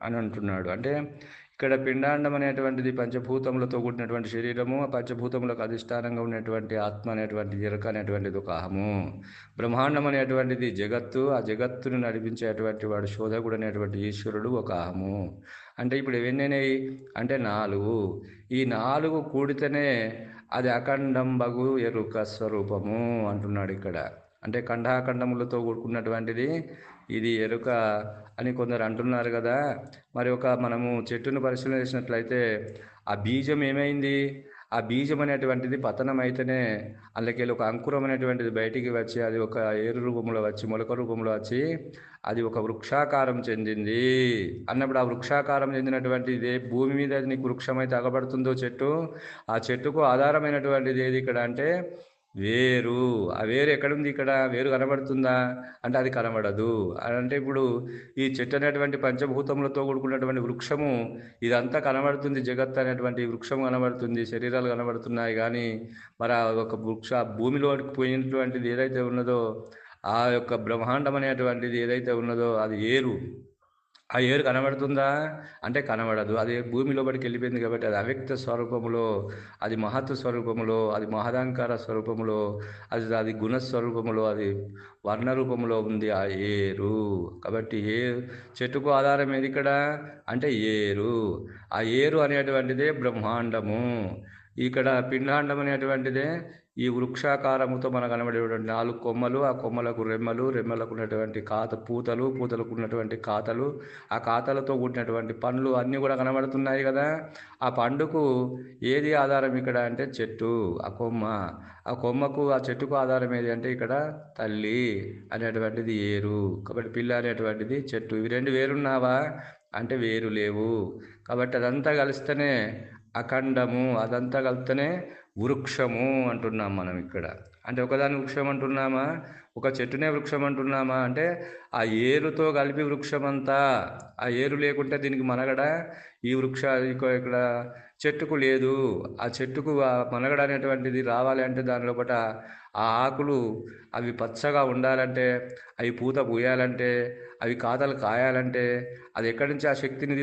అని అంటున్నాడు. అంటే ఇక్కడ పిండాండం అనేటువంటిది పంచభూతములతో కూడినటువంటి శరీరము, ఆ పంచభూతములకు అధిష్టానంగా ఉన్నటువంటి ఆత్మ అనేటువంటి ఎరుక అనేటువంటిది ఒక అహము. బ్రహ్మాండం అనేటువంటిది జగత్తు, ఆ జగత్తును నడిపించేటువంటి వాడు శోధకుడు అనేటువంటి ఈశ్వరుడు ఒక అహము. అంటే ఇప్పుడు ఎన్నైనాయి అంటే 4. ఈ 4 కూడితేనే అది అఖండంబగు ఎరుక స్వరూపము అంటున్నాడు ఇక్కడ. అంటే ఖండాఖండములతో కూడుకున్నటువంటిది ఇది ఎరుక అని కొందరు అంటున్నారు కదా. మరి మనము చెట్టును పరిశీలన చేసినట్లయితే ఆ బీజం ఏమైంది? ఆ బీజం అనేటువంటిది పతనం అయితేనే అందులోకి ఒక అంకురం అనేటువంటిది బయటికి వచ్చి అది ఒక ఏరు రూపంలో వచ్చి మొలక రూపంలో వచ్చి అది ఒక వృక్షాకారం చెందింది అన్నప్పుడు ఆ వృక్షాకారం చెందినటువంటిది భూమి మీద నీకు వృక్షమైతే అగబడుతుందో చెట్టు, ఆ చెట్టుకు ఆధారమైనటువంటిది ఏది ఇక్కడ అంటే వేరు. ఆ వేరు ఎక్కడుంది? ఇక్కడ వేరు కనబడుతుందా అంటే అది కనబడదు. అంటే ఇప్పుడు ఈ చెట్టు అనేటువంటి పంచభూతములతో కూడుకున్నటువంటి వృక్షము ఇదంతా కనబడుతుంది. జగత్ అనేటువంటి వృక్షం కనబడుతుంది, శరీరాలు కనబడుతున్నాయి. కానీ మరి ఆ ఒక భూమిలోకి పోయినటువంటిది ఏదైతే ఉన్నదో ఆ యొక్క బ్రహ్మాండం అనేటువంటిది ఏదైతే ఉన్నదో అది ఏరు. ఆ ఏరు కనబడుతుందా అంటే కనబడదు. అది భూమి లోపలికి వెళ్ళిపోయింది కాబట్టి అది అవ్యక్త స్వరూపములో, అది మహత్వ స్వరూపములో, అది మహదాంకార స్వరూపములో, అది గుణస్వరూపములో, అది వర్ణ రూపంలో ఉంది ఆ ఏరు. కాబట్టి చెట్టుకు ఆధారం ఏది ఇక్కడ అంటే ఏరు. ఆ ఏరు అనేటువంటిదే బ్రహ్మాండము. ఇక్కడ పిండాండం అనేటువంటిదే ఈ వృక్షాకారముతో మనకు కనబడేటువంటి 4 కొమ్మలు, ఆ కొమ్మలకు రెమ్మలకు ఉన్నటువంటి పూతలకు ఉన్నటువంటి కాతలు, ఆ కాతలతో కూడినటువంటి పండ్లు అన్నీ కూడా కనబడుతున్నాయి కదా. ఆ పండుకు ఏది ఆధారం ఇక్కడ అంటే చెట్టు, ఆ కొమ్మ. ఆ కొమ్మకు ఆ చెట్టుకు ఆధారం ఏది అంటే ఇక్కడ తల్లి అనేటువంటిది ఏరు. కాబట్టి పిల్ల అనేటువంటిది చెట్టు. ఇవి 2 వేరున్నావా అంటే వేరు లేవు. కాబట్టి అదంతా కలిస్తేనే అఖండము, అదంతా కలిస్తేనే వృక్షము అంటున్నాం మనం ఇక్కడ. అంటే ఒకదాని వృక్షం అంటున్నామా, ఒక చెట్టునే వృక్షం అంటున్నామా అంటే ఆ ఏరుతో కలిపి వృక్షమంతా. ఆ ఏరు లేకుంటే దీనికి మనగడ ఈ ఇక్కడ చెట్టుకు లేదు. ఆ చెట్టుకు ఆ మనగడ అనేటువంటిది రావాలి అంటే దాని లోపల ఆ ఆకులు అవి పచ్చగా ఉండాలంటే, అవి పూత పూయాలంటే, అవి కాతలు కాయాలంటే అది ఎక్కడి నుంచి ఆ శక్తిని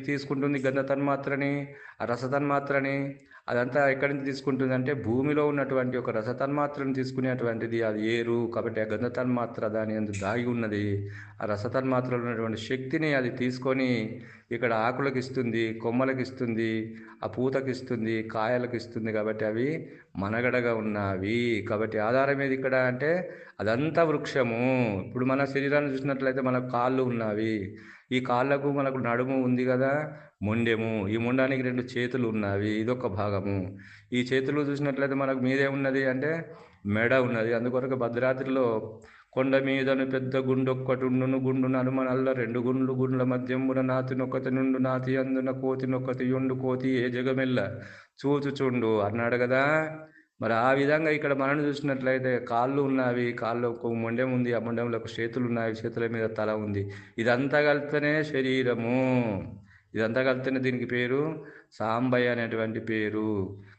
తీసుకుంటుంది? గంధ తన్మాత్రని, ఆ రస తన్మాత్రని, అదంతా ఎక్కడి నుంచి తీసుకుంటుందంటే భూమిలో ఉన్నటువంటి ఒక రసతన్మాత్రను తీసుకునేటువంటిది అది ఏరు. కాబట్టి ఆ గంధ తన్మాత్ర దాని యందు దాగి ఉన్నది. ఆ రసతన్మాత్రలో ఉన్నటువంటి శక్తిని అది తీసుకొని ఇక్కడ ఆకులకు ఇస్తుంది, కొమ్మలకు ఇస్తుంది, ఆ పూతకి ఇస్తుంది, కాయలకు ఇస్తుంది. కాబట్టి అవి మనగడగా ఉన్నవి. కాబట్టి ఆధారం ఏది ఇక్కడ అంటే అదంతా వృక్షము. ఇప్పుడు మన శరీరాన్ని చూసినట్లయితే మనకు కాళ్ళు ఉన్నవి. ఈ కాళ్ళకు మనకు నడుము ఉంది కదా, మొండెము. ఈ మొండానికి 2 చేతులు ఉన్నవి, ఇదొక భాగము. ఈ చేతులు చూసినట్లయితే మనకు మీదే ఉన్నది అంటే మెడ ఉన్నది. అందుకొరకు భద్రాద్రిలో కొండ మీదను పెద్ద గుండొక్కటుండును, గుండు నలుమనల్ల 2 గుండ్లు, గుండ్ల మధ్యమున నాతి నొక్కతి నుండు, నాతి అందున కోతి నొక్కతి యొండు, కోతి ఏ జగమెల్ల చూచుచుండు అన్నాడు కదా. మరి ఆ విధంగా ఇక్కడ మనం చూసినట్లయితే కాళ్ళు ఉన్నవి, కాళ్ళు ఒక మొండెం ఉంది, ఆ మొండెంలో చేతులు ఉన్నాయి, చేతుల మీద తల ఉంది. ఇదంతా కలిపితేనే శరీరము. ఇదంతా కలిపితేనే దీనికి పేరు సాంబయ్య అనేటువంటి పేరు.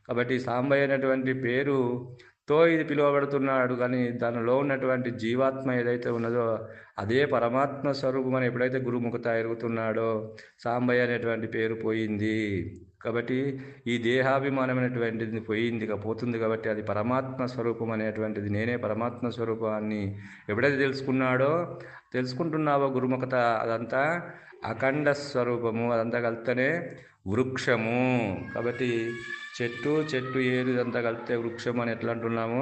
కాబట్టి సాంబయ్య అనేటువంటి పేరుతో ఇది పిలువబడుతున్నాడు. కానీ దానిలో ఉన్నటువంటి జీవాత్మ ఏదైతే ఉన్నదో అదే పరమాత్మ స్వరూపం అని ఎప్పుడైతే గురుముఖత ఎరుగుతున్నాడో సాంబయ్య అనేటువంటి పేరు పోయింది. కాబట్టి ఈ దేహాభిమానం అనేటువంటిది పోయింది, పోతుంది. కాబట్టి అది పరమాత్మ స్వరూపం అనేటువంటిది, నేనే పరమాత్మ స్వరూపాన్ని ఎప్పుడైతే తెలుసుకుంటున్నావో గురుముఖత, అదంతా అఖండ స్వరూపము. అదంతా కలిస్తేనే వృక్షము. కాబట్టి చెట్టు ఏరు ఇదంతా కలిస్తే వృక్షం అని ఎట్లా అంటున్నాము.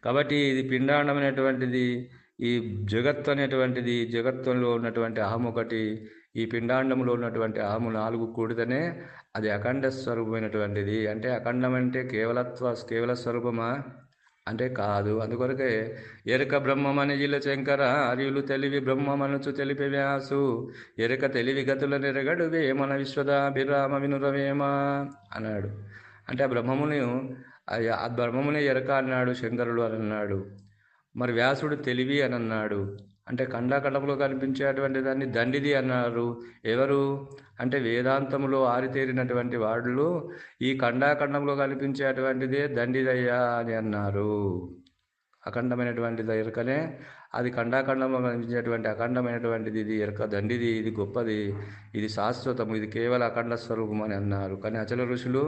కాబట్టి ఇది పిండాండం అనేటువంటిది, ఈ జగత్తు అనేటువంటిది, జగత్తులో ఉన్నటువంటి అహం ఒకటి, ఈ పిండాండంలో ఉన్నటువంటి అహము 4 కూడితేనే అది అఖండ స్వరూపమైనటువంటిది. అంటే అఖండం అంటే కేవల స్వరూపమా అంటే కాదు. అందుకొరకే ఎరుక బ్రహ్మమని జిల శంకర అరియులు తెలివి బ్రహ్మమనుచు తెలిపి వ్యాసు ఎరుక తెలివి గతుల నెరగడు వేమన విశ్వదాభిరామ వినురవేమ అన్నాడు. అంటే ఆ బ్రహ్మముని ఎరక అన్నాడు శంకరుడు అని అన్నాడు. మరి వ్యాసుడు తెలివి అని అన్నాడు. అంటే ఖండాఖండంలో కనిపించేటువంటి దాన్ని దండిది అన్నారు. ఎవరు అంటే వేదాంతములో ఆరితేరినటువంటి వాళ్ళు ఈ ఖండాఖండంలో కనిపించేటువంటిదే దండిదయ్యా అని అన్నారు. అఖండమైనటువంటిది ఎరకనే, అది ఖండాఖండంలో కనిపించేటువంటి అఖండమైనటువంటిది ఇది ఎరక దండిది, ఇది గొప్పది, ఇది శాశ్వతము, ఇది కేవల అఖండ స్వరూపం అని అన్నారు. కానీ అచల ఋషులు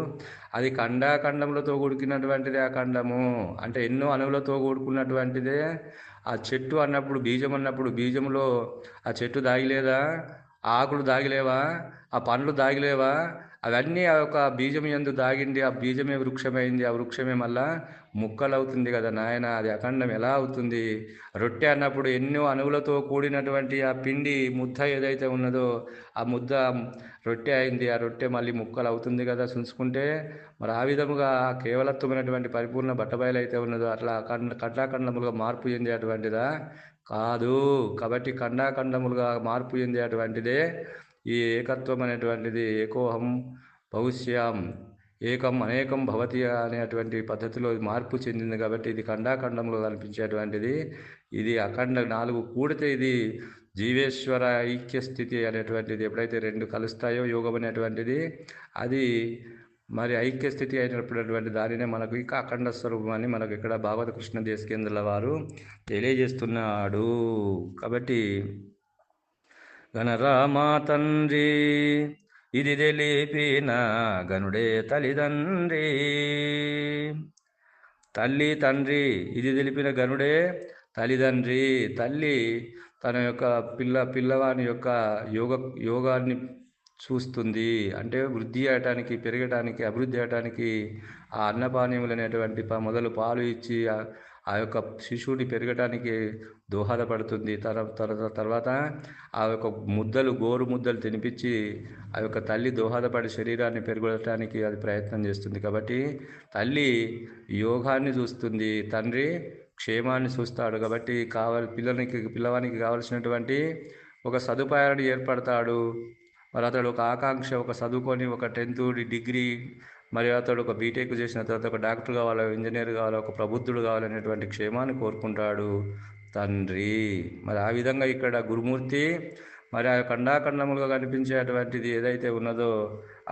అది ఖండాఖండములతో కూడుకున్నటువంటిదే అఖండము. అంటే ఎన్నో అణువులతో కూడుకున్నటువంటిదే ఆ చెట్టు అన్నప్పుడు, బీజం అన్నప్పుడు బీజంలో ఆ చెట్టు దాగిలేదా, ఆ ఆకులు దాగిలేవా, ఆ పండ్లు దాగిలేవా, అవన్నీ ఆ యొక్క బీజం యందు దాగిండి. ఆ బీజమే వృక్షమైంది, ఆ వృక్షమే మళ్ళా ముక్కలు అవుతుంది కదా నాయన. అది అఖండం ఎలా అవుతుంది? రొట్టె అన్నప్పుడు ఎన్నో అణువులతో కూడినటువంటి ఆ పిండి ముద్ద ఏదైతే ఉన్నదో ఆ ముద్ద రొట్టె అయింది, ఆ రొట్టె మళ్ళీ ముక్కలు అవుతుంది కదా చూసుకుంటే. మరి ఆ విధముగా కేవలత్వమైనటువంటి పరిపూర్ణ బట్టబయలు అయితే ఉన్నదో అట్లా ఖండాఖండములుగా మార్పు చెందేటువంటిదా కాదు. కాబట్టి ఖండాఖండములుగా మార్పు చెందేటువంటిదే ఈ ఏకత్వం అనేటువంటిది. ఏకోహం భవిష్యాం ఏకం అనేకం భవతి అనేటువంటి పద్ధతిలో మార్పు చెందింది. కాబట్టి ఇది ఖండాఖండంలో కనిపించేటువంటిది. ఇది అఖండ 4 కూడితే ఇది జీవేశ్వర ఐక్య స్థితి అనేటువంటిది. ఎప్పుడైతే 2 కలుస్తాయో యోగం అనేటువంటిది, అది మరి ఐక్య స్థితి అయినటువంటి దానినే మనకు ఇక అఖండ స్వరూపం అని మనకు ఇక్కడ భాగవత కృష్ణ దేశకేంద్రుల వారు తెలియజేస్తున్నాడు. కాబట్టి గణరామా తండ్రి ఇది తెలిపిన గనుడే తల్లిదండ్రి, తల్లి తండ్రి ఇది తెలిపిన గనుడే తల్లిదండ్రి. తల్లి తన యొక్క పిల్లవాని యొక్క యోగాన్ని చూస్తుంది. అంటే వృద్ధి అయ్యటానికి, పెరగటానికి, అభివృద్ధి అయ్యటానికి ఆ అన్నపానీయములు అనేటువంటి మొదలు పాలు ఇచ్చి ఆ యొక్క శిశువుని పెరగటానికి దోహదపడుతుంది. తర్వాత ఆ యొక్క గోరు ముద్దలు తినిపించి ఆ యొక్క తల్లి దోహదపడి శరీరాన్ని పెరగటానికి అది ప్రయత్నం చేస్తుంది. కాబట్టి తల్లి యోగాన్ని చూస్తుంది, తండ్రి క్షేమాన్ని చూస్తాడు. కాబట్టి పిల్లవానికి కావలసినటువంటి ఒక సదుపాయాన్ని ఏర్పడతాడు. మరి అతడు ఒక ఆకాంక్ష, ఒక చదువుకొని ఒక 10th డిగ్రీ, మరి అతడు ఒక బీటెక్ చేసిన తర్వాత ఒక డాక్టర్ కావాలో, ఇంజనీర్ కావాలో, ఒక ప్రబుద్ధుడు కావాలనేటువంటి క్షేమాన్ని కోరుకుంటాడు తండ్రి. మరి ఆ విధంగా ఇక్కడ గురుమూర్తి మరి ఆ ఖండాఖండములుగా కనిపించేటువంటిది ఏదైతే ఉన్నదో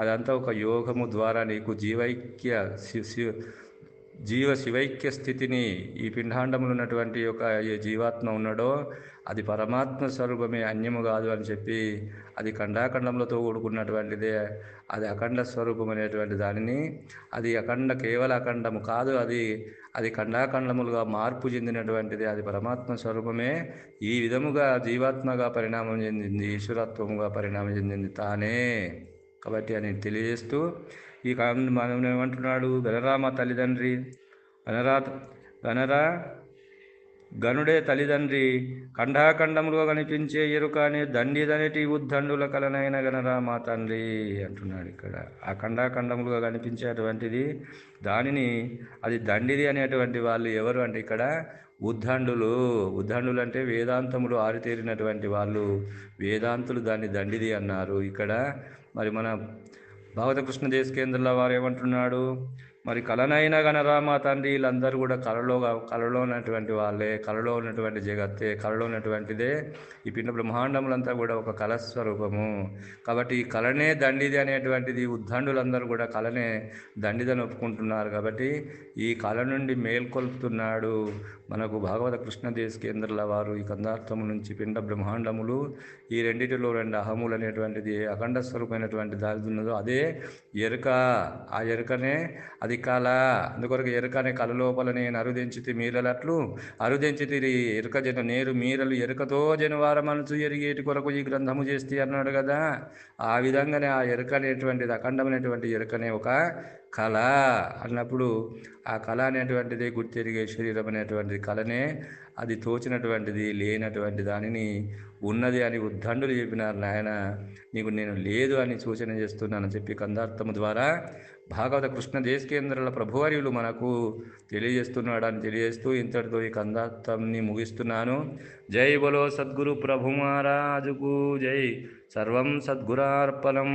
అదంతా ఒక యోగము ద్వారా నీకు జీవైక్య శివైక్య స్థితిని ఈ పిండాండములు ఉన్నటువంటి ఒక ఏ జీవాత్మ ఉన్నాడో అది పరమాత్మ స్వరూపమే, అన్యము కాదు అని చెప్పి, అది ఖండాఖండములతో కూడుకున్నటువంటిదే, అది అఖండ స్వరూపం అనేటువంటి దానిని, అది కేవల అఖండము కాదు, అది ఖండాఖండములుగా మార్పు చెందినటువంటిది, అది పరమాత్మ స్వరూపమే. ఈ విధముగా జీవాత్మగా పరిణామం చెందింది, ఈశ్వరత్వముగా పరిణామం చెందింది తానే కాబట్టి అని తెలియజేస్తూ, ఈ మనం ఏమంటున్నాడు, గణరామ తల్లిదండ్రి గణరా గనుడే తల్లిదండ్రి ఖండాఖండములుగా కనిపించే ఎరుక అనే దండిదనేటి ఉద్దండుల కలనైన గణరామ తండ్రి అంటున్నాడు ఇక్కడ. ఆ ఖండాఖండములుగా కనిపించేటువంటిది దానిని, అది దండిది అనేటువంటి వాళ్ళు ఎవరు అంటే ఇక్కడ ఉద్దండులు అంటే వేదాంతములు ఆరితేరినటువంటి వాళ్ళు, వేదాంతులు దాన్ని దండిది అన్నారు ఇక్కడ. మరి మన భాగవత కృష్ణ దేశకేంద్రుల వారు ఏమంటున్నాడు, మరి కలనైన గణరామ తండ్రి వీళ్ళందరూ కూడా కలలో ఉన్నటువంటి వాళ్ళే, కలలో ఉన్నటువంటి జగత్తే, కలలో ఉన్నటువంటిదే ఈ పిండ బ్రహ్మాండములంతా కూడా ఒక కళస్వరూపము. కాబట్టి ఈ కళనే దండిది అనేటువంటిది ఉద్దండులందరూ కూడా కళనే దండిదని ఒప్పుకుంటున్నారు. కాబట్టి ఈ కళ నుండి మేల్కొల్పుతున్నాడు మనకు భాగవత కృష్ణ దేశకేంద్రుల వారు. ఈ కందార్థము నుంచి పిండ బ్రహ్మాండములు, ఈ రెండిటిలో రెండు అహములు అనేటువంటిది అఖండ స్వరూపమైనటువంటి దాని ఉన్నదో అదే ఎరుక. ఆ ఎరుకనే అది కళ. అందుకొరకు ఎరుక అనే కళ లోపల నేను అరుదెంచితి మీరలట్లు అరుదెంచితిరి ఎరుక జన నేరు మీరలు ఎరుకతో జనవార మనసు ఎరిగేటి కొరకు ఈ గ్రంథము చేస్తే అన్నాడు కదా. ఆ విధంగానే ఆ ఎరుక అనేటువంటిది, అఖండమైనటువంటి ఎరుకనే ఒక కళ అన్నప్పుడు, ఆ కళ అనేటువంటిది గుర్తెరిగే శరీరం అనేటువంటిది కళనే, అది తోచినటువంటిది లేనటువంటి దానిని ఉన్నది అని ఉద్దండులు చెప్పినారు. నాయన నీకు నేను లేదు అని సూచన చేస్తున్నానని చెప్పి కందార్థము ద్వారా భాగవత కృష్ణ దేశకేంద్రుల ప్రభువర్యులు మనకు తెలియజేస్తున్నాడని తెలియజేస్తూ ఇంతటితో ఈ కందార్థంని ముగిస్తున్నాను. జై బలో సద్గురు ప్రభు మహారాజుకు జై. సర్వం సద్గురార్పణం.